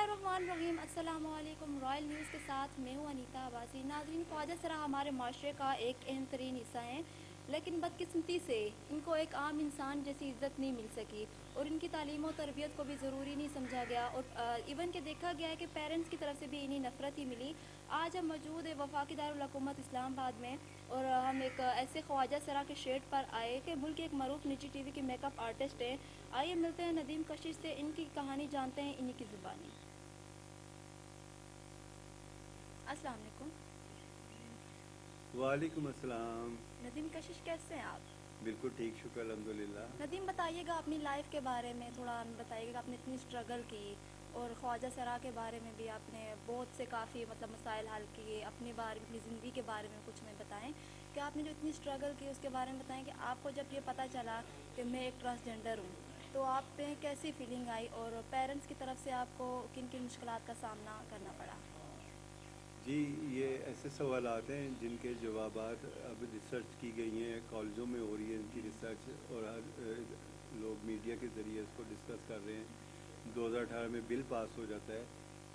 बिस्मिल्लाहिर्रहमानिर्रहीम। अस्सलाम वालेकुम। रॉयल न्यूज़ के साथ मैं हूँ अनीता आबासी। नाज़रीन, ख्वाजा सरा हमारे माशरे का एक अहम तरीन हिस्सा हैं, लेकिन बदकिस्मती से इनको एक आम इंसान जैसी इज़्ज़त नहीं मिल सकी और इनकी तालीम और तरबियत को भी ज़रूरी नहीं समझा गया और इवन के देखा गया है कि पेरेंट्स की तरफ से भी इन्हीं नफ़रत ही मिली। आज हम मौजूद है वफाकी दारुल हुकूमत इस्लामाबाद में और हम एक ऐसे ख्वाजा सरा के शेड पर आए कि मुल्क के एक मरूफ निजी टीवी के मेकअप आर्टिस्ट हैं। आइए मिलते हैं नदीम कशिश से, इनकी कहानी जानते हैं इन्हीं की ज़ुबानी। अस्सलाम वालेकुम। वालेकुम अस्सलाम। नदीम कशिश, कैसे हैं आप? बिल्कुल ठीक, शुक्र अल्हम्दुलिल्लाह। नदीम, बताइएगा अपनी लाइफ के बारे में थोड़ा, हमें बताइएगा आपने इतनी स्ट्रगल की और ख्वाजा सरा के बारे में भी आपने बहुत से काफ़ी मसाइल हल किए। अपने बारे में, अपनी ज़िंदगी के बारे में कुछ हमें बताएं कि आपने जो इतनी स्ट्रगल की उसके बारे में बताएं कि आपको जब ये पता चला कि मैं एक ट्रांसजेंडर हूँ तो आप पे कैसी फीलिंग आई और पेरेंट्स की तरफ से आपको किन किन मुश्किलात का सामना करना पड़ा? जी, ये ऐसे सवालात हैं जिनके जवाबात अब रिसर्च की गई हैं, कॉलेजों में हो रही है इनकी रिसर्च और लोग मीडिया के ज़रिए इसको डिस्कस कर रहे हैं। 2018 में बिल पास हो जाता है।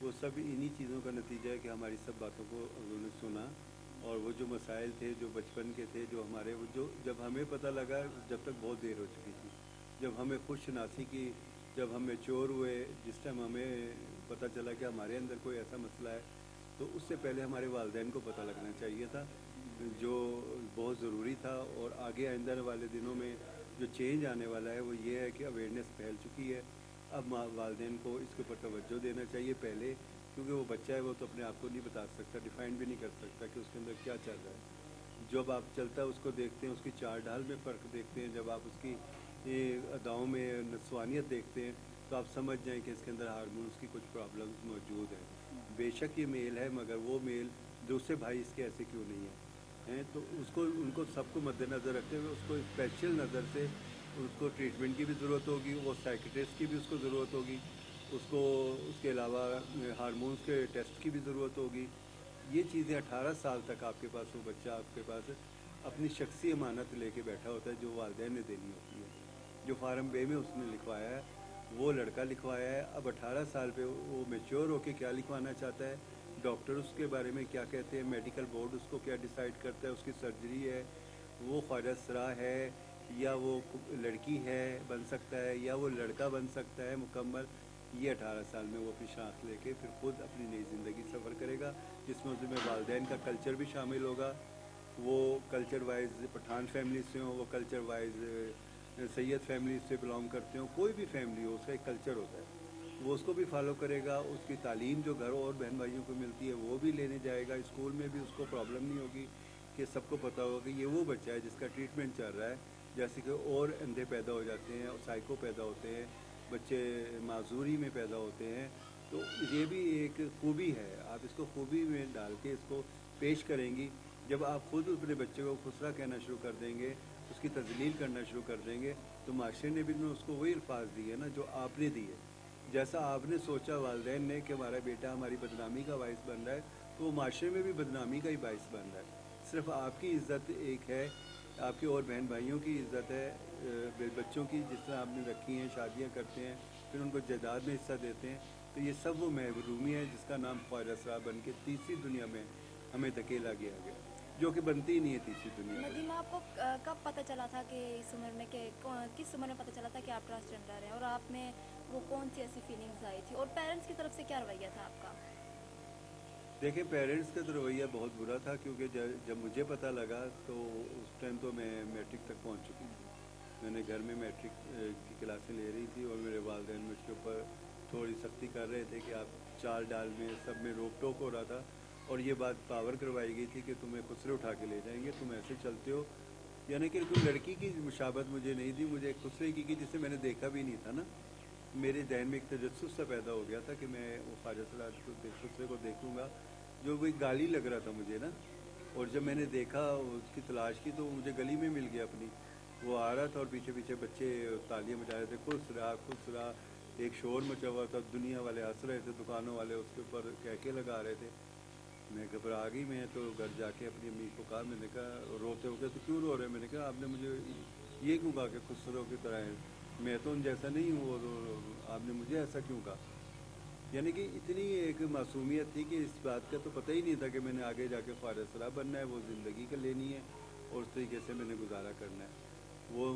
वो सब इन्हीं चीज़ों का नतीजा है कि हमारी सब बातों को उन्होंने सुना और वो जो मसाइल थे, जो बचपन के थे, जो हमारे वो जो जब हमें पता लगा, जब तक बहुत देर हो चुकी थी। जब हमें खुद शनासी की, जब हम मैच्योर हुए, जिस टाइम हमें पता चला कि हमारे अंदर कोई ऐसा मसला है, तो उससे पहले हमारे वालिदैन को पता लगना चाहिए था, जो बहुत ज़रूरी था। और आगे आइंदा वाले दिनों में जो चेंज आने वाला है वो ये है कि अवेयरनेस फैल चुकी है। अब वालिदैन को इसके ऊपर तवज्जो देना चाहिए पहले, क्योंकि वो बच्चा है, वो तो अपने आप को नहीं बता सकता, डिफ़ाइन भी नहीं कर सकता कि उसके अंदर क्या चल रहा है। जब आप चलता है उसको देखते हैं, उसकी चाल ढाल में फ़र्क देखते हैं, जब आप उसकी अदाओं में नस्वानियत देखते हैं, तो आप समझ जाएं कि इसके अंदर हार्मोन्स की कुछ प्रॉब्लम्स मौजूद हैं। बेशक ये मेल है, मगर वो मेल दूसरे भाई इसके ऐसे क्यों नहीं हैं? तो उसको, उनको सबको मद्देनज़र रखते हुए उसको स्पेशल नज़र से उसको ट्रीटमेंट की भी ज़रूरत होगी, वो साइकियाट्रिस्ट की भी उसको ज़रूरत होगी, उसको उसके अलावा हार्मोन्स के टेस्ट की भी ज़रूरत होगी। ये चीज़ें 18 साल तक आपके पास वो बच्चा आपके पास अपनी शख्सी अमानत लेके बैठा होता है, जो वालिदैन ने देनी होती है। जो फार्म बे में उसने लिखवाया है, वो लड़का लिखवाया है। अब 18 साल पे वो मैच्योर होके क्या लिखवाना चाहता है, डॉक्टर उसके बारे में क्या कहते हैं, मेडिकल बोर्ड उसको क्या डिसाइड करता है, उसकी सर्जरी है, वो ख्वाजा सरा है या वो लड़की है बन सकता है, या वो लड़का बन सकता है मुकम्मल। ये 18 साल में वो अपनी शाख लेके फिर खुद अपनी नई ज़िंदगी सफ़र करेगा, जिसमें उसमें वालिदैन का कल्चर भी शामिल होगा। वो कल्चर वाइज पठान फैमिली से हो, वो कल्चर वाइज सैयद फैमिली से बिलोंग करते हो, कोई भी फैमिली हो, उसका एक कल्चर होता है, वो उसको भी फॉलो करेगा। उसकी तालीम जो घर और बहन भाइयों को मिलती है वो भी लेने जाएगा। स्कूल में भी उसको प्रॉब्लम नहीं होगी कि सबको पता होगा कि ये वो बच्चा है जिसका ट्रीटमेंट चल रहा है। जैसे कि और अंधे पैदा हो जाते हैं और साइको पैदा होते हैं, बच्चे माजूरी में पैदा होते हैं, तो ये भी एक खूबी है। आप इसको खूबी में डाल के इसको पेश करेंगी। जब आप खुद अपने बच्चे को खुसरा कहना शुरू कर देंगे, उसकी तजलील करना शुरू कर देंगे, तो माशरे ने भी उसको वही अल्फाज दिए ना जो आपने दिए। जैसा आपने सोचा वालिदैन ने कि हमारा बेटा हमारी बदनामी का बाइस बन रहा है, तो वो माशरे में भी बदनामी का ही बाइस बन रहा है। सिर्फ आपकी इज़्ज़त एक है, आपके और बहन भाइयों की इज़्ज़त है, बच्चों की जिस तरह आपने रखी हैं, शादियाँ करते हैं, फिर उनको जायदाद में हिस्सा देते हैं, तो ये सब वो महरूमी है जिसका नाम ख्वाजा सरा बन के तीसरी दुनिया में हमें धकेला गया, जो कि बनती ही नहीं है तीसरी दुनिया में। नदीम, आपको कब पता चला था कि इस उम्र में किस उम्र में पता चला था कि आप ट्रांसजेंडर हैं और आप में वो कौन सी ऐसी फीलिंग्स आई थी और पेरेंट्स की तरफ से क्या रवैया था आपका? देखिए, पेरेंट्स का तो रवैया बहुत बुरा था, क्योंकि जब मुझे पता लगा तो उस टाइम तो मैं मैट्रिक तक पहुंच चुकी थी। मैंने घर में मैट्रिक की क्लासें ले रही थी और मेरे वालिदैन मुझके ऊपर थोड़ी सख्ती कर रहे थे कि आप चाल डाल में सब में रोक टोक हो रहा था, और ये बात पावर करवाई गई थी कि तुम्हें खुसरे उठा के ले जाएंगे, तुम ऐसे चलते हो। यानी कि कोई लड़की की मुशाबत मुझे नहीं दी, मुझे एक खुसरे की जिसे मैंने देखा भी नहीं था ना। मेरे जहन में एक तजस्सुस सा पैदा हो गया था कि मैं वो ख्वाजा सरा खुसरे को देखूंगा, जो वो गाली लग रहा था मुझे ना। और जब मैंने देखा, उसकी तलाश की, तो मुझे गली में मिल गया अपनी। वो आ रहा था और पीछे पीछे बच्चे तालियां बजा रहे थे, खुश रहा खुश रहा। एक शोर मचा हुआ था, दुनिया वाले हंस रहे थे, दुकानों वाले उसके ऊपर कहके लगा रहे थे। मैं घबरा गई। मैं तो घर जाके अपनी अम्मी को कहा, मैंने कहा रोते हो गए, तो क्यों रो रहे हैं? मैंने कहा आपने मुझे ये क्यों कहा कि खुसरो की तरह है, मैं तो उन जैसा नहीं हूँ, और आपने मुझे ऐसा क्यों कहा? यानी कि इतनी एक मासूमियत थी कि इस बात का तो पता ही नहीं था कि मैंने आगे जाके ख्वाजा सराब बनना है, वो ज़िंदगी का लेनी है और उस तरीके से मैंने गुजारा करना है। वो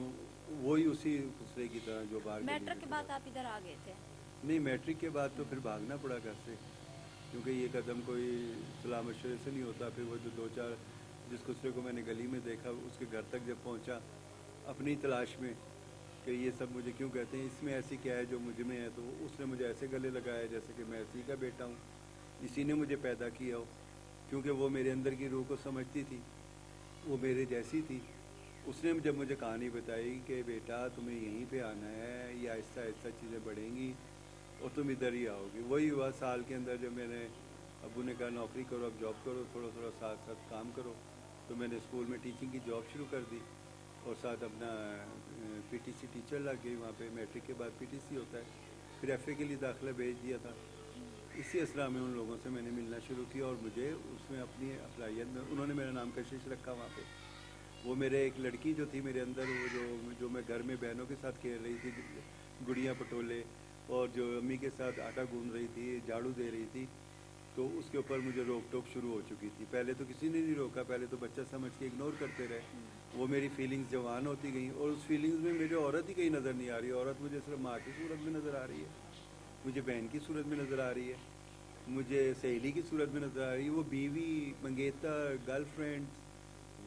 वही उसी खुसरे की तरह जो बाहर गली मैट्रिक में के चला। बाद आप इधर आ गए थे? नहीं, मैट्रिक के बाद तो फिर भागना पड़ा घर से, क्योंकि ये कदम कोई सलाह मशवरे से नहीं होता। फिर वो जो दो चार जिस खुसरे को मैंने गली में देखा, उसके घर तक जब पहुंचा अपनी तलाश में कि ये सब मुझे क्यों कहते हैं, इसमें ऐसी क्या है जो मुझ में है, तो उसने मुझे ऐसे गले लगाया जैसे कि मैं इसी का बेटा हूँ, इसी ने मुझे पैदा किया हो, क्योंकि वो मेरे अंदर की रूह को समझती थी, वो मेरे जैसी थी। उसने जब मुझे कहानी बताई कि बेटा तुम्हें यहीं पे आना है, या आहिस्ता आहिस्ता चीज़ें बढ़ेंगी और तुम इधर ही आओगे। वही हुआ साल के अंदर, जब मैंने अब्बू ने कहा नौकरी करो, अब जॉब करो, थोड़ा थोड़ा साथ साथ काम करो, तो मैंने स्कूल में टीचिंग की जॉब शुरू कर दी और साथ अपना पीटीसी टीचर लग गई वहाँ पे। मैट्रिक के बाद पीटीसी होता है, फिर एफए के लिए दाखिला भेज दिया था। इसी असरा में उन लोगों से मैंने मिलना शुरू किया और मुझे उसमें अपनी अफलाहियत में उन्होंने मेरा नाम कशिश रखा वहाँ पे। वो मेरे एक लड़की जो थी मेरे अंदर, वो जो मैं घर में बहनों के साथ खेल रही थी, गुड़िया पटोले, और जो अम्मी के साथ आटा गूंद रही थी, झाड़ू दे रही थी, तो उसके ऊपर मुझे रोक टोक शुरू हो चुकी थी। पहले तो किसी ने नहीं रोका, पहले तो बच्चा समझ के इग्नोर करते रहे। वो मेरी फीलिंग्स जवान होती गई और उस फीलिंग्स में मेरी औरत ही कहीं नज़र नहीं आ रही। औरत मुझे सिर्फ माँ की सूरत में नज़र आ रही है, मुझे बहन की सूरत में नज़र आ रही है, मुझे सहेली की सूरत में नज़र आ रही है। वो बीवी, मंगेतर, गर्लफ्रेंड,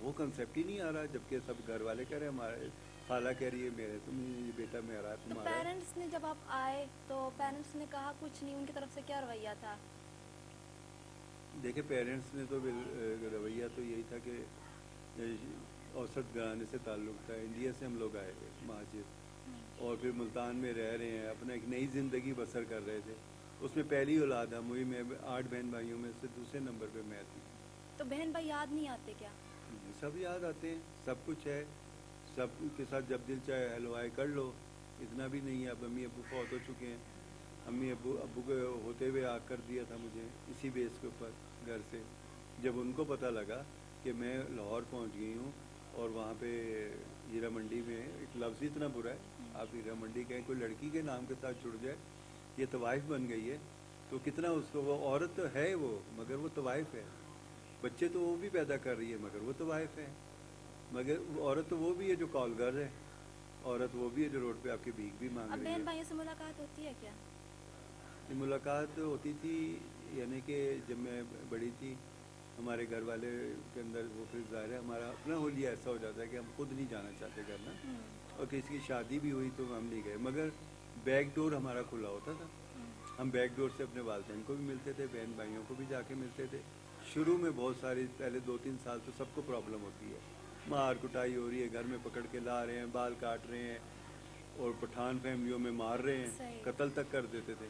वो कंसेप्ट ही नहीं आ रहा। जबकि सब घर वाले कह रहे हैं, हमारे खाला कह रही है मेरे तुम बेटा मेरा तो तुम्हारा है। पेरेंट्स ने जब आप आए तो पेरेंट्स ने कहा कुछ नहीं, उनकी तरफ से क्या रवैया था? देखिए, पेरेंट्स ने तो रवैया तो यही था कि औसत घराने से ताल्लुक़ था, इंडिया से हम लोग आए थे महाजिर, और फिर मुल्तान में रह रहे हैं, अपना एक नई ज़िंदगी बसर कर रहे थे। उसमें पहली औलाद हम हुई, मैं 8 बहन भाइयों में से दूसरे नंबर पे मैं थी। तो बहन भाई याद नहीं आते क्या? सब याद आते हैं, सब कुछ है, सब के साथ जब दिल चाहे हेलो हाय कर लो, इतना भी नहीं है। अब अम्मी अब्बू फौत हो चुके हैं, अम्मी अब्बू के होते हुए आग कर दिया था मुझे इसी बेस के ऊपर घर से। जब उनको पता लगा कि मैं लाहौर पहुंच गई हूं और वहाँ पे हीरा मंडी में, एक लफ्ज़ ही इतना बुरा है, आप हीरा मंडी कहें, कोई लड़की के नाम के साथ जुड़ जाए, ये तवाइफ बन गई है, तो कितना उसको, वो औरत तो है वो, मगर वो तवाइफ है। बच्चे तो वो भी पैदा कर रही है मगर वो तवाइफ है। मगर औरत तो वो भी है जो कॉलगर है, औरत वो भी है जो रोड पे आपकी भीख भी मांग अब रही बहन है। भाइयों से मुलाकात होती है क्या? ये मुलाकात होती थी, यानी कि जब मैं बड़ी थी, हमारे घर वाले के अंदर वो, फिर ज़ाहिर है हमारा अपना होलिया ऐसा हो जाता है कि हम खुद नहीं जाना चाहते घर ना, और किसी की शादी भी हुई तो हम नहीं गए, मगर बैक डोर हमारा खुला होता था। हम बैक डोर से अपने वालिदैन को भी मिलते थे, बहन भाइयों को भी जाके मिलते थे। शुरू में बहुत सारी, पहले 2-3 साल तो सबको प्रॉब्लम होती है, मार कुटाई हो रही है, घर में पकड़ के ला रहे हैं, बाल काट रहे हैं, और पठान फैमिलियों में मार रहे हैं, सही। कत्ल तक कर देते थे।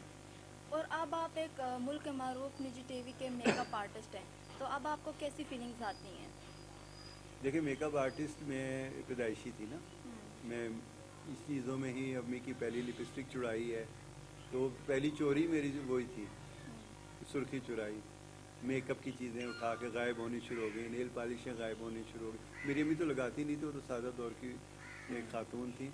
और अब आप एक मुल्क के मारूफ निजी टीवी के मेकअप आर्टिस्ट हैं, तो अब आपको कैसी फीलिंग्स आती हैं? देखिए, मेकअप आर्टिस्ट में पैदाइशी थी ना, मैं इस चीज़ों में ही, अम्मी की पहली लिपस्टिक चुराई है, तो पहली चोरी मेरी वही थी, सुर्खी चुराई। मेकअप की चीज़ें उठा के गायब होनी शुरू हो गई, नेल पॉलिशें गायब होनी शुरू हो गई। मेरी अम्मी तो लगाती नहीं थी, वो तो सादा दौर की एक खातून थी,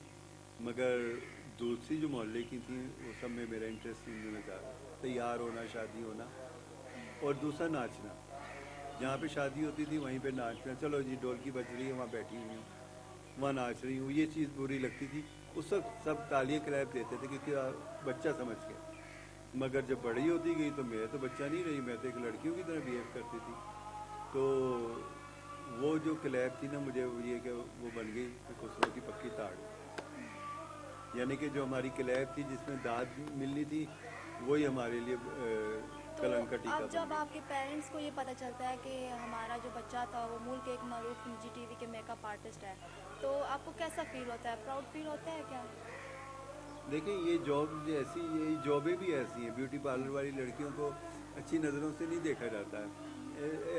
मगर दूसरी जो मोहल्ले की थी वो सब में मेरा इंटरेस्ट नहीं था। तैयार होना, शादी होना, और दूसरा नाचना, जहाँ पे शादी होती थी वहीं पे नाचना, चलो जी ढोलकी बज रही है, वहाँ बैठी हुई हूँ, वहाँ नाच रही हूँ, ये चीज़ बुरी लगती थी। उस वक्त सब तालियां क्लैप देते थे क्योंकि बच्चा समझ के। मगर जब बड़ी होती गई तो मैं तो बच्चा नहीं रही, मैं तो एक लड़कियों की तरह बिहेव करती थी। तो वो जो क्लैप थी ना, मुझे ये कि वो बन गई खुसरो की पक्की ताड़, यानी कि जो हमारी क्लैप थी जिसमें दाद मिलनी थी, वही हमारे लिए तो कलंक का टीका अब बन जब गई। आपके पेरेंट्स को ये पता चलता है कि हमारा जो बच्चा था वो मुल्क के एक मारूफ निजी टीवी के मेकअप आर्टिस्ट है, तो आपको कैसा फील होता है? प्राउड फील होता है क्या? देखिए, ये जॉब ऐसी, ये जॉबें भी ऐसी हैं, ब्यूटी पार्लर वाली लड़कियों को अच्छी नज़रों से नहीं देखा जाता है।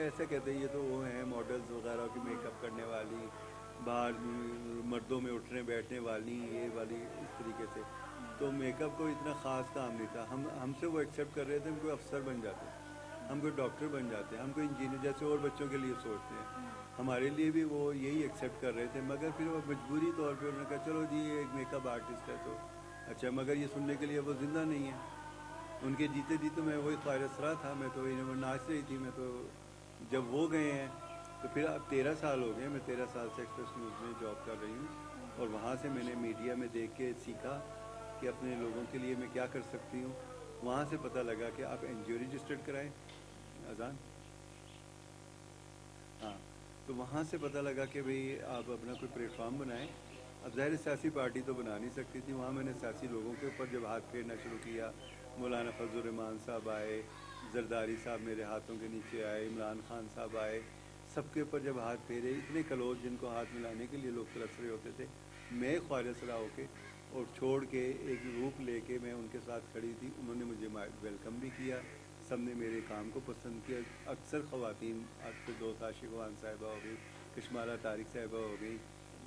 ऐसा कहते हैं ये तो वो हैं मॉडल्स वगैरह की, मेकअप करने वाली, बाहर मर्दों में उठने बैठने वाली, ये वाली, इस तरीके से। तो मेकअप को इतना ख़ास काम नहीं था। हमसे वो एक्सेप्ट कर रहे थे, हम कोई अफसर बन जाते, हम कोई डॉक्टर बन जाते, हम कोई इंजीनियर, जैसे और बच्चों के लिए सोचते हैं, हमारे लिए भी वो यही एक्सेप्ट कर रहे थे। मगर फिर वो मजबूरी तौर पे उन्होंने कहा चलो जी ये एक मेकअप आर्टिस्ट है तो अच्छा, मगर ये सुनने के लिए वो ज़िंदा नहीं है। ان کے جیتے جی تو میں وہی ख्वाहिश اسرا تھا, میں تو وہ ناچ رہی تھی. میں تو جب وہ گئے ہیں تو پھر اب 13 سال ہو گئے, میں 13 سال سے ایکسپریس نیوز میں جاب کر رہی ہوں, اور وہاں سے میں نے میڈیا میں دیکھ کے سیکھا کہ اپنے لوگوں کے لیے میں کیا کر سکتی ہوں. وہاں سے پتہ لگا کہ آپ این جی او رجسٹرڈ کرائیں. اذان, ہاں, تو وہاں سے پتہ لگا کہ بھئی آپ اپنا کوئی پلیٹ فارم بنائیں. اب ظاہر سیاسی پارٹی تو بنا نہیں سکتی تھی. وہاں میں نے سیاسی لوگوں کے اوپر جب ہاتھ پھیرنا شروع کیا, مولانا فضل الرحمان صاحب آئے, زرداری صاحب میرے ہاتھوں کے نیچے آئے, عمران خان صاحب آئے, سب کے اوپر جب ہاتھ پھیرے, اتنے کلوز جن کو ہاتھ ملانے کے لیے لوگ ترس رہے ہوتے تھے, میں ख्वाहिश اسرا ہو کے اور چھوڑ کے ایک روپ لے کے میں ان کے ساتھ کھڑی تھی. انہوں نے مجھے ویلکم بھی کیا, سب نے میرے کام کو پسند کیا. اکثر خواتین, آج کے دوست عاشق وان صاحبہ ہو گئی, کشمالہ طارق صاحبہ ہو گئی,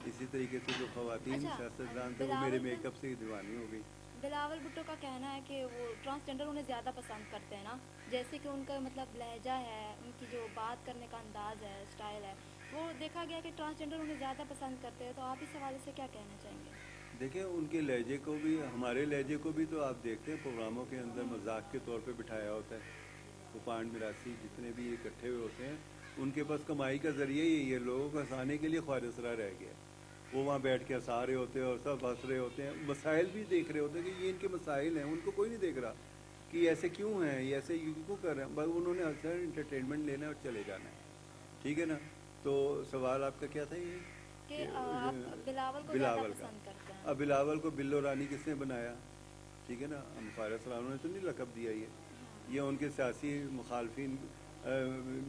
اسی طریقے سے جو خواتین اچھا، سیاستدان تھے وہ میرے میک اپ سے ہی دیوانی ہو گئی. بلاول بھٹو کا کہنا ہے کہ وہ ٹرانسجینڈر انہیں زیادہ پسند کرتے ہیں نا, جیسے کہ ان کا مطلب لہجہ ہے, ان کی جو بات کرنے کا انداز ہے, اسٹائل ہے, وہ دیکھا گیا کہ ٹرانسجینڈر انہیں زیادہ پسند کرتے ہیں. تو آپ اس حوالے سے کیا کہنا چاہیں گے؟ دیکھیں ان کے لہجے کو بھی, ہمارے لہجے کو بھی تو آپ دیکھتے ہیں پروگراموں کے اندر مذاق کے طور پہ بٹھایا ہوتا ہے. وہ پانڈ میراسی جتنے بھی اکٹھے ہوئے ہوتے ہیں, ان کے پاس کمائی کا ذریعہ ہی یہ لوگوں کو ہنسانے کے لیے ख्वाहिश اسرا رہ گیا. وہ وہاں بیٹھ کے ہنسا رہے ہوتے ہیں اور سب ہنس رہے ہوتے ہیں, مسائل بھی دیکھ رہے ہوتے ہیں کہ یہ ان کے مسائل ہیں, ان کو کوئی نہیں دیکھ رہا کہ یہ ایسے کیوں ہیں, یہ ایسے کیوں کر رہے ہیں. بس انہوں نے اکثر انٹرٹینمنٹ لینا ہے اور چلے جانا ہے. ٹھیک ہے نا. تو سوال آپ کا کیا تھا؟ یہ کہ آپ بلاول کو زیادہ بلاول کا. پسند کرتے ہیں. اب بلاول کو بلو رانی کس نے بنایا؟ ٹھیک ہے نا, ہم ख्वाहिश اسرا نے تو نہیں لقب دیا. یہ ان کے سیاسی مخالفین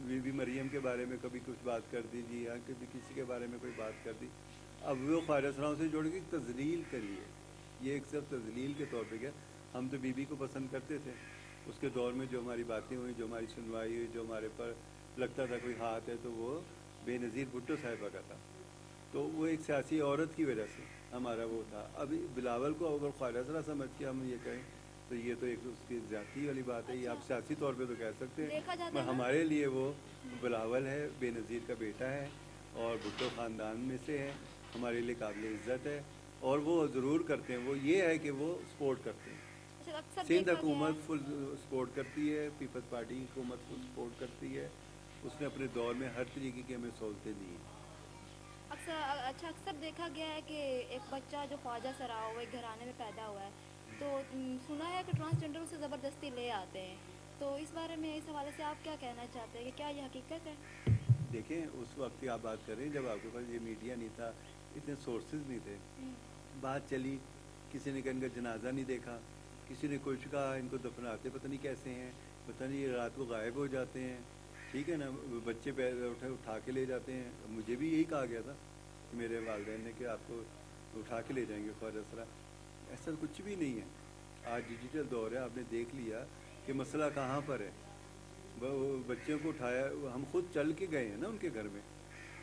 بی بی مریم کے بارے میں کبھی کچھ بات کر دی جی, یا کبھی کسی کے بارے میں کوئی بات کر دی. اب وہ ख्वाहिश اسرا سے جوڑ کے تذلیل کری ہے. یہ ایک صرف تذلیل کے طور پہ کیا, ہم تو بی بی کو پسند کرتے تھے. اس کے دور میں جو ہماری باتیں ہوئیں, جو ہماری سنوائی ہوئی, جو ہمارے پر لگتا تھا کوئی ہاتھ ہے, تو وہ بے نظیر بھٹو صاحبہ کا تھا. تو وہ ایک سیاسی عورت کی وجہ سے ہمارا وہ تھا. ابھی بلاول کو اگر ख्वाहिश اسرا سمجھ کے ہم یہ کہیں تو یہ تو ایک اس کی ذاتی والی بات ہے. یہ آپ سیاسی طور پہ تو کہہ سکتے ہیں, دیکھا جاتا پر ہے نا, ہمارے لیے وہ بلاول ہے, بے نظیر کا بیٹا ہے, اور بھٹو خاندان میں سے ہے, ہمارے لیے قابل عزت ہے. اور وہ ضرور کرتے ہیں, وہ یہ ہے کہ وہ سپورٹ کرتے ہیں. اچھا, اکثر سندھ دیکھا گیا ہے حکومت فل سپورٹ کرتی ہے, پیپلز پارٹی کی حکومت فل سپورٹ کرتی ہے. اس نے اپنے دور میں ہر طریقے کی ہمیں سہولتیں دی ہیں. اکثر دیکھا گیا ہے کہ ایک بچہ جو خواجہ سے رہا ہوا, ایک گھرانے میں پیدا ہوا ہے, تو سنا ہے کہ ٹرانسجینڈر اسے زبردستی لے آتے ہیں. تو اس بارے میں, اس حوالے سے آپ کیا کہنا چاہتے ہیں کہ کیا یہ حقیقت ہے؟ دیکھیں اس وقت کی آپ بات کر رہے ہیں جب آپ کے پاس یہ میڈیا نہیں تھا, اتنے سورسز نہیں تھے. بات چلی, کسی نے کہا ان کا جنازہ نہیں دیکھا, کسی نے کچھ کہا ان کو دفناتے پتہ نہیں کیسے ہیں, پتہ نہیں یہ رات کو غائب ہو جاتے ہیں. ٹھیک ہے نا, بچے اٹھا کے لے جاتے ہیں. مجھے بھی یہی کہا گیا تھا کہ میرے والدین نے کہ آپ کو اٹھا کے لے جائیں گے ख्واجہ اسرا. ایسا کچھ بھی نہیں ہے. آج ڈیجیٹل دور ہے, آپ نے دیکھ لیا کہ مسئلہ کہاں پر ہے. بچوں کو اٹھایا, ہم خود چل کے گئے ہیں نا ان کے گھر میں,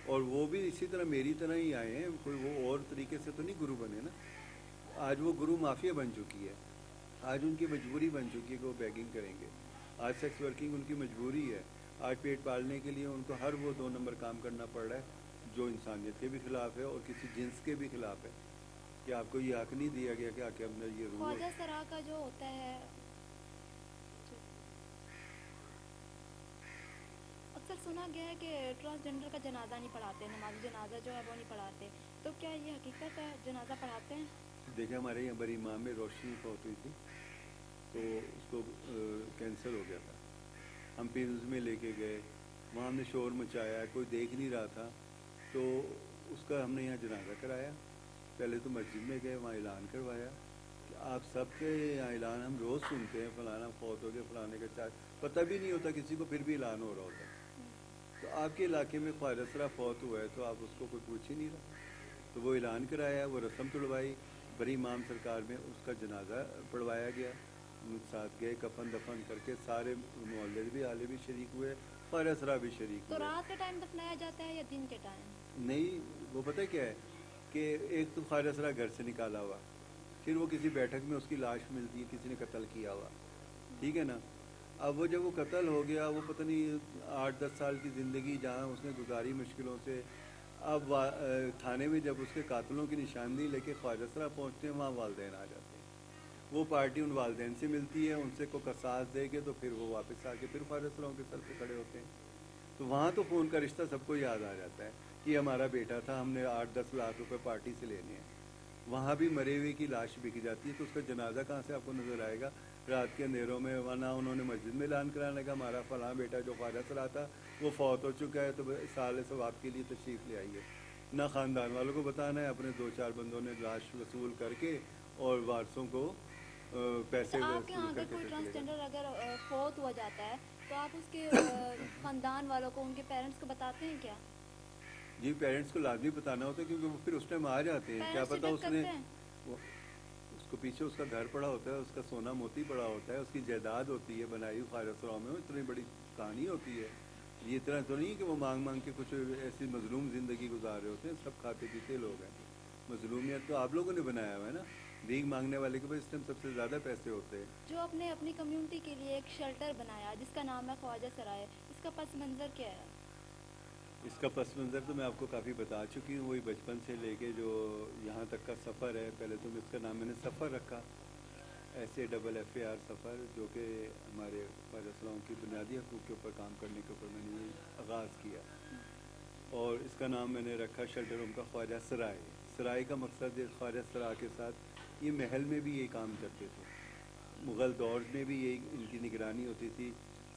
اور وہ بھی اسی طرح میری طرح ہی آئے ہیں, کوئی وہ اور طریقے سے تو نہیں گرو بنے نا. آج وہ گرو مافیا بن چکی ہے. آج ان کی مجبوری بن چکی ہے کہ وہ بیگنگ کریں گے. آج سیکس ورکنگ ان کی مجبوری ہے. آج پیٹ پالنے کے لیے ان کو ہر وہ 2 نمبر کام کرنا پڑ رہا ہے جو انسانیت کے بھی خلاف ہے اور کسی جنس کے بھی خلاف ہے. کہ آپ کو یہ حق نہیں دیا گیا کہ آکے اندر یہ روح خواجہ سرا کا جو ہوتا ہے, اکثر سنا گیا ہے کہ ٹرانسجینڈر کا جنازہ نہیں پڑھاتے, نماز جنازہ جو ہے وہ نہیں پڑھاتے. تو کیا یہ حقیقت ہے, جنازہ پڑھاتے ہیں؟ دیکھیں ہمارے یہاں بڑی امام میں روشنی فوت ہوئی تھی, تو اس کو کینسر ہو گیا تھا. ہم پیرز میں لے کے گئے, وہاں ہم نے شور مچایا, کوئی دیکھ نہیں رہا تھا, تو اس کا ہم نے یہاں جنازہ کرایا. پہلے تو مسجد میں گئے, وہاں اعلان کروایا کہ آپ سب کے یہاں اعلان ہم روز سنتے ہیں, فلانا فوت ہو گیا, فلانے کا چارج پتہ بھی نہیں ہوتا کسی کو, پھر بھی اعلان ہو رہا ہوتا ہے. تو آپ کے علاقے میں ख्واجہ اسرا فوت ہوا ہے تو آپ اس کو کوئی پوچھ ہی نہیں رہا. تو وہ اعلان کرایا, وہ رسم تڑوائی, بڑی امام سرکار میں اس کا جنازہ پڑھوایا گیا. ساتھ گئے, کفن دفن کر کے سارے محلے بھی والے بھی شریک ہوئے, ख्واجہ اسرا بھی شریک تو ہوئے. رات کے ٹائم دفنایا جاتا ہے یا دن کے ٹائم؟ نہیں, وہ پتہ کیا ہے کہ ایک تو ख्واجہ اسرا گھر سے نکالا ہوا, پھر وہ کسی بیٹھک میں اس کی لاش ملتی ہے, کسی نے قتل کیا ہوا. ٹھیک ہے نا. اب وہ جب وہ قتل ہو گیا, وہ پتہ نہیں 8-10 سال کی زندگی جہاں اس نے گزاری مشکلوں سے, اب تھانے میں جب اس کے قاتلوں کی نشاندہی لے کے ख्واجہ اسرا پہنچتے ہیں, وہاں والدین آ جاتے ہیں. وہ پارٹی ان والدین سے ملتی ہے، ان سے کو قصاص دے کے تو پھر وہ واپس آ کے پھر فارغ السلام کے سر پہ کھڑے ہوتے ہیں. تو وہاں تو فون کا رشتہ سب کو یاد آ جاتا ہے کہ یہ ہمارا بیٹا تھا، ہم نے 8-10 لاکھ روپے پارٹی سے لینے ہیں. وہاں بھی مرے ہوئے کی لاش بک جاتی ہے، تو اس کا جنازہ کہاں سے آپ کو نظر آئے گا رات کے اندھیروں میں؟ ورنہ انہوں نے مسجد میں اعلان کرانے کا ہمارا فلاں بیٹا جو فارغ سرا تھا وہ فوت ہو چکا ہے، تو سال ثواب کے لیے تشریف لے آئیے. نہ خاندان والوں کو بتانا ہے، اپنے 2-4 بندوں نے لاش وصول کر کے اور وارثوں کو پیسے اچھا، آپ کے وصول یہاں کر اگر کے کوئی پھر چلے ٹرانسجینڈر جاتے اگر فوت ہوا جاتا ہے تو آپ اس کے خاندان والوں کو، ان کے پیرنٹس کو بتاتے ہیں کیا؟ ہیں. جی پیرنٹس کو لازمی بتانا ہوتا ہے، کیونکہ وہ پھر اس ٹائم آ جاتے ہیں. کیا پیرنٹس پتہ ڈیٹیکٹ اس نے کرتے ہیں؟ اس کو پیچھے اس کا گھر پڑا ہوتا ہے، اس کا سونا موتی پڑا ہوتا ہے، اس کی جائیداد ہوتی ہے بنائی ہوئی فارغ السلام میں. اتنی بڑی کہانی ہوتی ہے. یہ اتنا تو نہیں کہ وہ مانگ مانگ کے کچھ ایسی مظلوم زندگی گزار رہے ہوتے ہیں. سب کھاتے پیتے لوگ ہیں. مظلومیت تو آپ لوگوں نے بنایا ہوا ہے نا. بھیک مانگنے والے کے پاس اس ٹائم سب سے زیادہ پیسے ہوتے ہیں. جو اپنی کمیونٹی کے لیے ایک شیلٹر بنایا جس کا نام ہے خواجہ سرائے، اس کا پس منظر کیا ہے؟ اس کا پس منظر تو میں آپ کو کافی بتا چکی ہوں. وہی بچپن سے لے کے جو یہاں تک کا سفر ہے. پہلے تو اس کا نام میں نے سفر رکھا، SAFFAR سفر، جو کہ ہمارے فارغ السلام کی بنیادی حقوق کے اوپر کام کرنے کے اوپر میں نے آغاز کیا. اور اس کا نام میں نے رکھا شیلٹر ہوم کا خواجہ سرائے. سرائے کا مقصد ہے خواجہ سرا کے ساتھ یہ محل میں بھی یہ کام کرتے تھے. مغل دور میں بھی یہ ان کی نگرانی ہوتی تھی.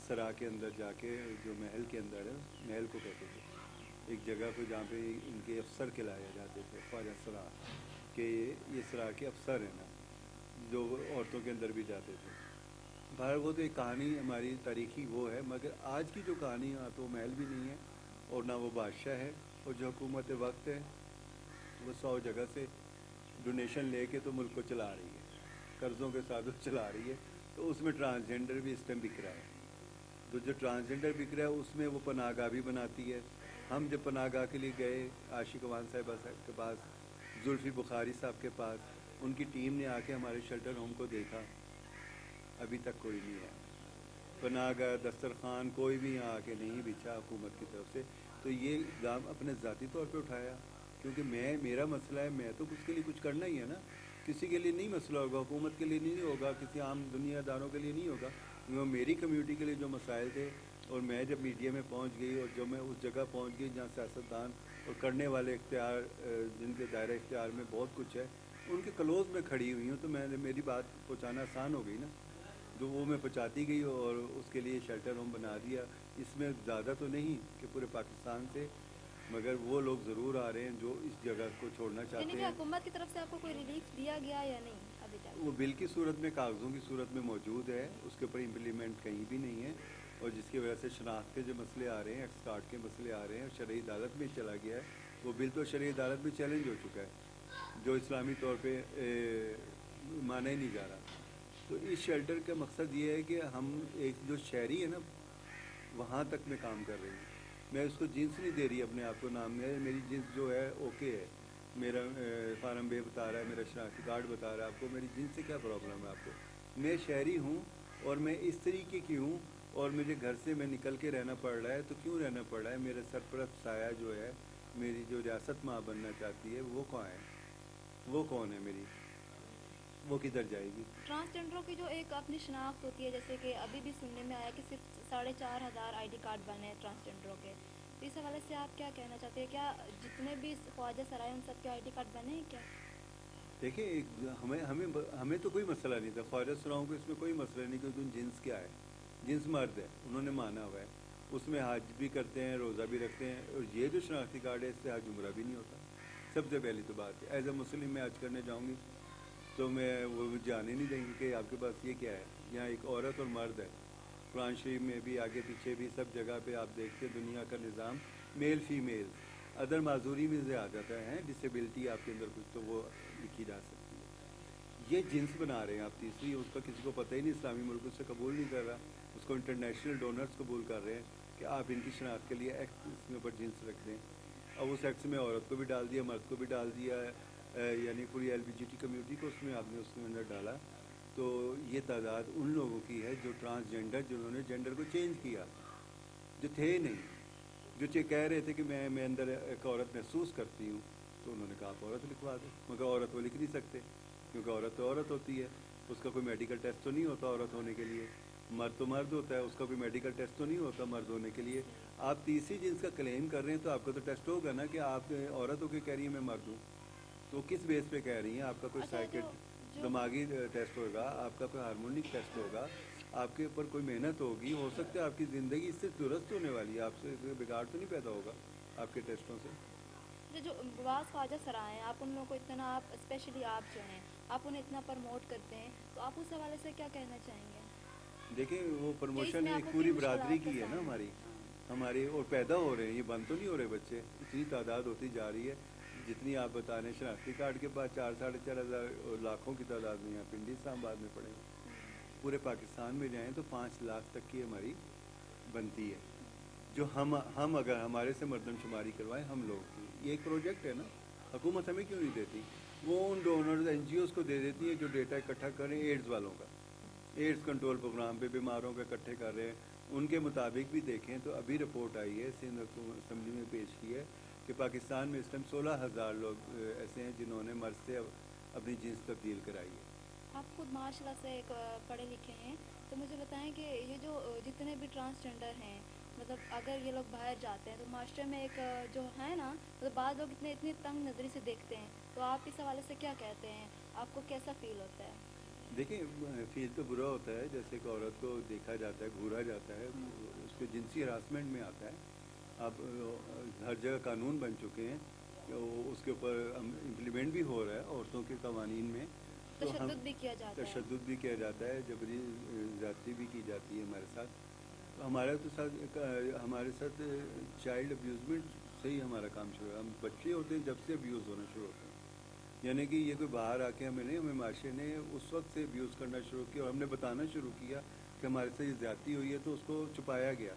سرا کے اندر جا کے، جو محل کے اندر ہے، محل کو کہتے تھے ایک جگہ کو جہاں پہ ان کے افسر کھلائے جاتے تھے خواجہ سرا، کہ یہ سرا کے افسر ہیں نا، جو عورتوں کے اندر بھی جاتے تھے. باہر وہ تو ایک کہانی ہماری تاریخی وہ ہے، مگر آج کی جو کہانی ہے تو وہ محل بھی نہیں ہے اور نہ وہ بادشاہ ہے. اور جو حکومت وقت ہے وہ 100 جگہ سے ڈونیشن لے کے تو ملک کو چلا رہی ہے، قرضوں کے ساتھ چلا رہی ہے. تو اس میں ٹرانسجینڈر بھی اس ٹائم بک رہا ہے. تو جو ٹرانسجینڈر بک رہا ہے اس میں وہ پناہ گاہ بھی بناتی ہے. ہم جب پناہ گاہ کے لیے گئے عاشق امان صاحبہ کے پاس، زلفی بخاری صاحب کے پاس، ان کی ٹیم نے آ کے ہمارے شیلٹر ہوم کو دیکھا. ابھی تک کوئی نہیں ہے. پناہ گاہ دسترخوان کوئی بھی یہاں آ کے نہیں بچھا حکومت کی طرف سے. تو یہ اقدام اپنے ذاتی طور پہ اٹھایا، کیونکہ میرا مسئلہ ہے، میں تو اس کے لیے کچھ کرنا ہی ہے نا. کسی کے لیے نہیں مسئلہ ہوگا، حکومت کے لیے نہیں ہوگا، کسی عام دنیا داروں کے لیے نہیں ہوگا. وہ میری کمیونٹی کے لیے جو مسائل تھے، اور میں جب میڈیا میں پہنچ گئی اور جو میں اس جگہ پہنچ گئی جہاں سیاستدان اور کرنے والے اختیار، جن کے دائرہ اختیار میں بہت کچھ ہے، ان کے کلوز میں کھڑی ہوئی ہوں، تو میری بات پہنچانا آسان ہو گئی نا. جو وہ میں پہنچاتی گئی اور اس کے لیے شیلٹر ہوم بنا دیا. اس میں زیادہ تو نہیں کہ پورے پاکستان سے، مگر وہ لوگ ضرور آ رہے ہیں جو اس جگہ کو چھوڑنا یعنی چاہتے کہ ہیں. حکومت کی طرف سے آپ کو کوئی ریلیف دیا گیا یا نہیں ابھی تک؟ وہ بل کی صورت میں، کاغذوں کی صورت میں موجود ہے، اس کے اوپر امپلیمنٹ کہیں بھی نہیں ہے. اور جس کی وجہ سے شناخت کے جو مسئلے آ رہے ہیں، ایکس کارڈ کے مسئلے آ رہے ہیں، شرعی عدالت میں چلا گیا ہے. وہ بل تو شرعی عدالت میں چیلنج ہو چکا ہے، جو اسلامی طور پہ مانا ہی نہیں جا رہا. تو اس شیلٹر کا مقصد یہ ہے کہ ہم ایک جو شہری ہے نا، وہاں تک میں کام کر رہی ہوں. میں اس کو جنس نہیں دے رہی اپنے آپ کو نام میں. میری جنس جو ہے اوکے ہے. میرا فارم بے بتا رہا ہے، میرا شناختی کارڈ بتا رہا ہے آپ کو. میری جنس سے کیا پرابلم ہے آپ کو؟ میں شہری ہوں اور میں اس طریقے کی ہوں، اور مجھے گھر سے میں نکل کے رہنا پڑ رہا ہے. تو کیوں رہنا پڑ رہا ہے؟ میرے سرپرست سایہ جو ہے، میری جو ریاست ماں بننا چاہتی ہے، وہ کہاں ہے؟ وہ کون ہے میری؟ وہ کدھر جائے گی؟ ٹرانسجینڈروں کی جو ایک اپنی شناخت ہوتی ہے، جیسے کہ ابھی بھی سننے میں آیا کہ صرف 4,500 ID کارڈ بنے ہیں ٹرانسجینڈروں کے. تو اس حوالے سے آپ کیا کہنا چاہتے ہیں؟ کیا جتنے بھی خواجہ سرائے ان سب کے ID کارڈ بنے ہیں کیا؟ دیکھیں، ہمیں تو کوئی مسئلہ نہیں تھا. خواجہ سراؤں کو اس میں کوئی مسئلہ نہیں کہ تم جنس کیا ہے. جنس مرد ہے، انہوں نے مانا ہوا ہے. اس میں حج بھی کرتے ہیں، روزہ بھی رکھتے ہیں. اور یہ جو شناختی کارڈ ہے، اس سے حج عمرہ بھی نہیں ہوتا. سب سے پہلی تو بات ہے، ایز اے مسلم میں حج کرنے جاؤں گی تو میں وہ جانے نہیں دیں گے کہ آپ کے پاس یہ کیا ہے. یہاں ایک عورت اور مرد ہے. قرآن شریف میں بھی، آگے پیچھے بھی، سب جگہ پہ آپ دیکھتے دنیا کا نظام میل فیمیل. ادر معذوری میں سے آ جاتا ہے، ڈسیبلٹی آپ کے اندر کچھ تو وہ لکھی جا سکتی ہے. یہ جنس بنا رہے ہیں آپ تیسری. اس کا کسی کو پتہ ہی نہیں، اسلامی ملک اس سے قبول نہیں کر رہا. اس کو انٹرنیشنل ڈونرز قبول کر رہے ہیں کہ آپ ان کی شناخت کے لیے ایکٹ اس میں اوپر جنس رکھ دیں. اب اس ایکٹ میں عورت کو بھی ڈال دیا، مرد کو بھی ڈال دیا ہے، یعنی پوری LGBT کمیونٹی کو اس میں آپ نے اس کے اندر ڈالا. تو یہ تعداد ان لوگوں کی ہے جو ٹرانسجینڈر، جنہوں نے جینڈر کو چینج کیا، جو تھے نہیں، جو کہہ رہے تھے کہ میں اندر ایک عورت محسوس کرتی ہوں. تو انہوں نے کہا آپ عورت لکھوا دیں، مگر عورت وہ لکھ نہیں سکتے کیونکہ عورت تو عورت ہوتی ہے. उसका कोई मेडिकल टेस्ट तो नहीं होता औरत होने के लिए, मर्द तो मर्द होता है, उसका कोई मेडिकल टेस्ट तो नहीं होता मर्द होने के लिए। आप तीसरी जिन्स का क्लेम कर रहे हैं तो आपका तो टेस्ट होगा ना कि आप औरत होकर कह रही है मैं मर्द हूँ, तो किस बेस पे कह रही हैं? आपका कोई अच्छा, जो दिमागी टेस्ट होगा, आपका कोई हार्मोनिक टेस्ट होगा, आपके ऊपर कोई मेहनत होगी, हो सकता है आपकी ज़िंदगी इससे दुरुस्त होने वाली है, आपसे बिगाड़ तो नहीं पैदा होगा आपके टेस्टों से। जो बाज़ ख्वाजा सराय हैं, आप उन लोगों को इतना, आप स्पेशली आप जो हैं, आप उन्हें इतना प्रमोट करते हैं, तो आप उस हवाले से क्या कहना चाहेंगे? देखिए वो कि प्रमोशन इसमें एक आपको पूरी क्या बरादरी मुश्किलात की है पेश ना आई हमारी, हैं? हमारी और पैदा हो रहे हैं, ये बंद तो नहीं हो रहे बच्चे, इतनी तादाद होती जा रही है। जितनी आप बता रहे हैं शनाख्ती कार्ड के बाद 4-4.5 हज़ार लाखों की तादाद में यहाँ पिंडी इस्लामाबाद में पड़े हैं। पूरे पाकिस्तान में जाएँ तो 5 लाख तक की हमारी बनती है, जो हम अगर हमारे से मर्दमशुमारी करवाएं हम लोग की। ये एक प्रोजेक्ट है ना, हुकूमत हमें क्यों नहीं देती? वो उन डोनर्स NGOs को दे देती है जो डेटा इकट्ठा करें एड्स वालों का, एड्स कंट्रोल प्रोग्राम पे बीमारों पे इकट्ठे कर रहे हैं। उनके मुताबिक भी देखें तो अभी रिपोर्ट आई है, सिंध असम्बली में पेश की है कि पाकिस्तान में इस टाइम 16,000 लोग ऐसे हैं जिन्होंने मर्द से अपनी जिन्स तब्दील कराई है। आप खुद माशाल्लाह से एक पढ़े लिखे हैं, तो मुझे बताएं कि ये जो जितने भी ट्रांसजेंडर हैं, मतलब अगर ये लोग बाहर जाते हैं तो मास्टर में एक जो है ना, मतलब बाद लोग इतनी तंग नज़री से देखते हैं, तो आप इस हवाले से क्या कहते हैं? आपको कैसा फील होता है? देखिए फील तो बुरा होता है, जैसे कि औरत को देखा जाता है, घूरा जाता है, उस पर जिनसी हरासमेंट में आता है। अब हर जगह कानून बन चुके हैं, उसके ऊपर इम्प्लीमेंट भी हो रहा है औरतों के कवानीन में। तो हम तशद्दुद भी किया जाता है। तशद्दुद भी किया जाता है, जबरी ज़्यादती भी की जाती है हमारे साथ। तो हमारे साथ चाइल्ड अब्यूज़मेंट से ही हमारा काम शुरू है। हम बच्चे होते हैं जब से अब्यूज़ होना शुरू होता है, यानी कि ये कोई बाहर आके हमें माशरे ने उस वक्त से अब्यूज़ करना शुरू किया और हमने बताना शुरू किया कि हमारे से ये ज़्यादती हुई है, तो उसको छुपाया गया।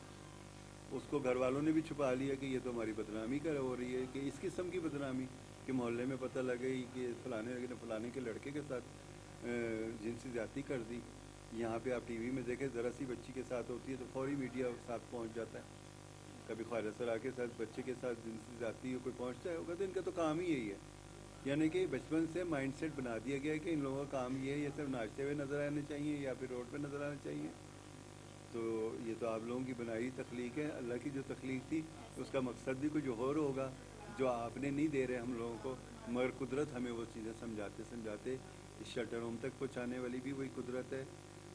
उसको घर वालों ने भी छुपा लिया कि ये तो हमारी बदनामी कर हो रही है, कि इस किस्म की बदनामी कि मोहल्ले में पता लगे कि फलाने के लड़के के साथ जिनसी ज़्यादती कर दी। यहाँ पे आप टीवी में देखें, ज़रा सी बच्ची के साथ होती है तो फौरी मीडिया साथ पहुँच जाता है। कभी ख्वाजा सरा के साथ बच्चे के साथ जिनसी ज़्यादती कोई पहुँचता है होगा तो इनका तो काम ही यही है। यानी कि बचपन से माइंडसेट बना दिया गया है कि इन लोगों का काम ये है, ये सिर्फ नाचते हुए नज़र आने चाहिए या फिर रोड पे नज़र आने चाहिए। तो ये तो आप लोगों की बनाई तख्लीक है, अल्लाह की जो तख्लीक थी उसका मकसद भी कुछ और होगा जो आपने नहीं दे रहे हम लोगों को, मगर कुदरत हमें वो चीज़ें समझाते इस शटर होम तक पहुँचाने वाली भी वही कुदरत है।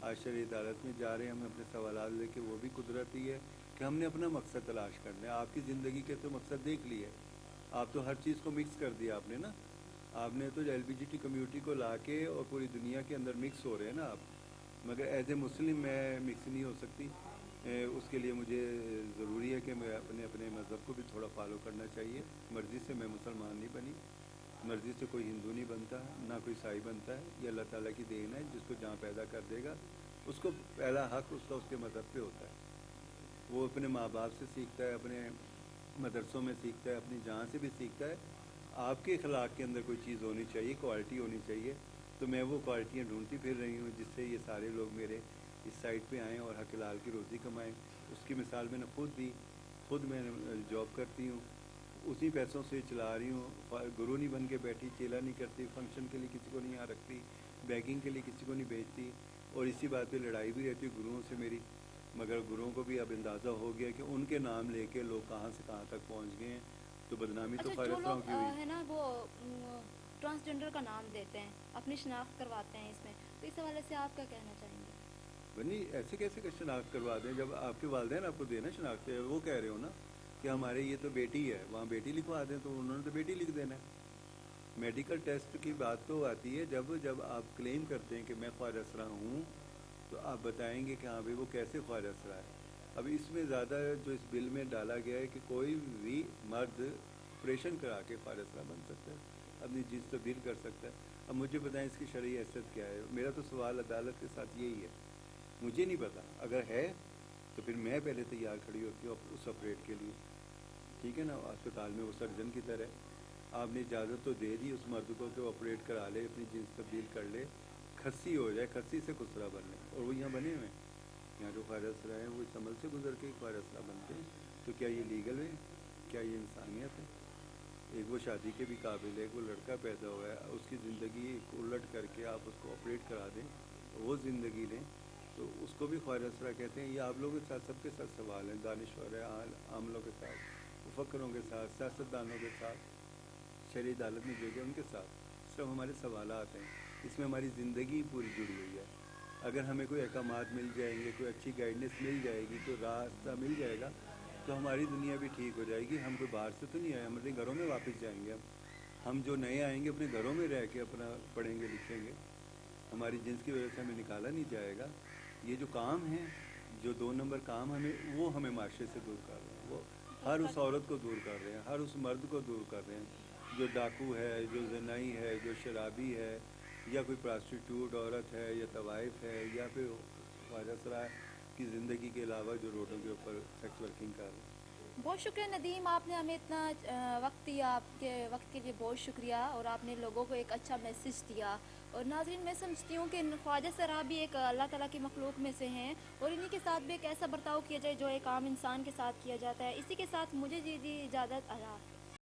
आज शरई अदालत में जा रहे हैं हम अपने सवालात लेके, वो भी कुदरत ही है कि हमने अपना मकसद तलाश करना है। आपकी ज़िंदगी के तो मकसद देख लिए, आप तो हर चीज़ को मिक्स कर दिया आपने ना, आपने तो LGBT कम्युनिटी को ला के और पूरी दुनिया के अंदर मिक्स हो रहे हैं ना आप, मगर एज ए मुस्लिम मैं मिक्स नहीं हो सकती। उसके लिए मुझे ज़रूरी है कि मैं अपने मज़हब को भी थोड़ा फॉलो करना चाहिए। मर्ज़ी से मैं मुसलमान नहीं बनी, मर्ज़ी से कोई हिंदू नहीं बनता, ना कोई ईसाई बनता है। ये अल्लाह ताला की देन है, जिसको जहाँ पैदा कर देगा उसको पहला हक़ उसका उसके मज़हब पे होता है। वो अपने माँ बाप से सीखता है, अपने मदरसों में सीखता है, अपनी जहाँ से भी सीखता है। आपके अखलाक के अंदर कोई चीज़ होनी चाहिए, क्वालिटी होनी चाहिए। तो मैं वो क्वालिटियाँ ढूंढती फिर रही हूँ जिससे ये सारे लोग मेरे इस साइड पे आएँ और हक हलाल की रोज़ी कमाएँ। उसकी मिसाल मैंने खुद दी, खुद मैं जॉब करती हूँ, उसी पैसों से चला रही हूँ। गुरु नहीं बन के बैठी, चेला नहीं करती, फंक्शन के लिए किसी को नहीं यहाँ रखती, बैगिंग के लिए किसी को नहीं भेजती। और इसी बात पे लड़ाई भी रहती है गुरुओं से मेरी, मगर गुरुओं को भी अब अंदाज़ा हो गया कि उनके नाम लेके लोग कहाँ से कहाँ तक पहुँच गए हैं। तो बदनामी तो अच्छा, जो फ़ायदा लोग की हुई है ना वो ट्रांसजेंडर का नाम देते हैं, अपनी शनाख्त करवाते हैं इसमें, तो इस हवाले से आप क्या कहना चाहेंगे? बनी ऐसे कैसे शनाख्त करवा दें जब आपके वालिदैन आपको देना शनाख्त है। वो कह रहे हो ना कि हमारे ये तो बेटी है, वहाँ बेटी लिखवा दें, तो उन्होंने तो बेटी लिख देना है। मेडिकल टेस्ट की बात तो आती है जब आप क्लेम करते हैं कि मैं ख्वाजा असरा हूँ, तो आप बताएंगे कि हाँ भाई वो कैसे ख्वाजा असरा है। अब इसमें ज़्यादा जो इस बिल में डाला गया है कि कोई भी मर्द ऑपरेशन करा के ख्वाजा असरा बन सकता है, अपनी जिन्स तब्दील कर सकता है। अब मुझे बताएं इसकी शरई हैसियत क्या है? मेरा तो सवाल अदालत के साथ यही है, मुझे नहीं पता। अगर है तो फिर मैं पहले तैयार खड़ी होती हूँ उस ऑपरेट के लिए, ठीक है ना। अस्पताल में वो सर्जन की तरह आपने इजाज़त तो दे दी उस मर्द को कि ऑपरेट करा ले, अपनी जिन्स तब्दील कर ले, खस्सी हो जाए, खस्सी से खुसरा बन ले। और वो यहाँ बने हुए हैं, यहाँ जो ख्वाजा असरा है वो इस अमल से गुजर के ख्वाजा असरा बनते हैं। तो क्या ये लीगल है? क्या ये इंसानियत है? एक वो शादी के भी काबिल है, एक वो लड़का पैदा हुआ है, उसकी ज़िंदगी उलट करके आप उसको ऑपरेट करा दें, वो ज़िंदगी लें, तो उसको भी ख्वाजा सरा कहते हैं। ये आप लोगों के साथ, सबके साथ सवाल है, दानिश्वर है, आमलों के साथ, मुफक्करों के साथ, सियासतदानों के साथ, शरई अदालत में जो गए उनके साथ, सब हमारे सवालात हैं। इसमें हमारी ज़िंदगी पूरी जुड़ी हुई है। अगर हमें कोई अहकामात मिल जाएंगे, कोई अच्छी गाइडेंस मिल जाएगी, कोई रास्ता मिल जाएगा, तो हमारी दुनिया भी ठीक हो जाएगी। हम कोई बाहर से तो नहीं आए, हम अपने घरों में वापस जाएंगे। हम जो नए आएंगे अपने घरों में रह के अपना पढ़ेंगे लिखेंगे, हमारी जिन्स की वजह से हमें निकाला नहीं जाएगा। ये जो काम है, जो 2 नंबर काम हमें, वो हमें माशरे से दूर कर रहे हैं। वो हर उस औरत को दूर कर रहे हैं, हर उस मर्द को दूर कर रहे हैं जो डाकू है, जो जनाई है, जो शराबी है, या कोई प्रोस्टिट्यूट औरत है, या तवाइफ है, या फिर ख्वाजा सराय की ज़िंदगी के अलावा जो रोडों के ऊपर सेक्स वर्किंग कर रहे हैं। बहुत शुक्रिया नदीम, आपने हमें इतना वक्त दिया। आपके वक्त के लिए बहुत शुक्रिया, और आपने लोगों को एक अच्छा मैसेज दिया। और नाज़रीन, मैं समझती हूँ कि ख्वाजा सरा भी एक अल्लाह ताला की मखलूक में से हैं, और इन्हीं के साथ भी एक ऐसा बर्ताव किया जाए जो एक आम इंसान के साथ किया जाता है। इसी के साथ मुझे जी इजाज़त। अल्लाह हाफ़िज़।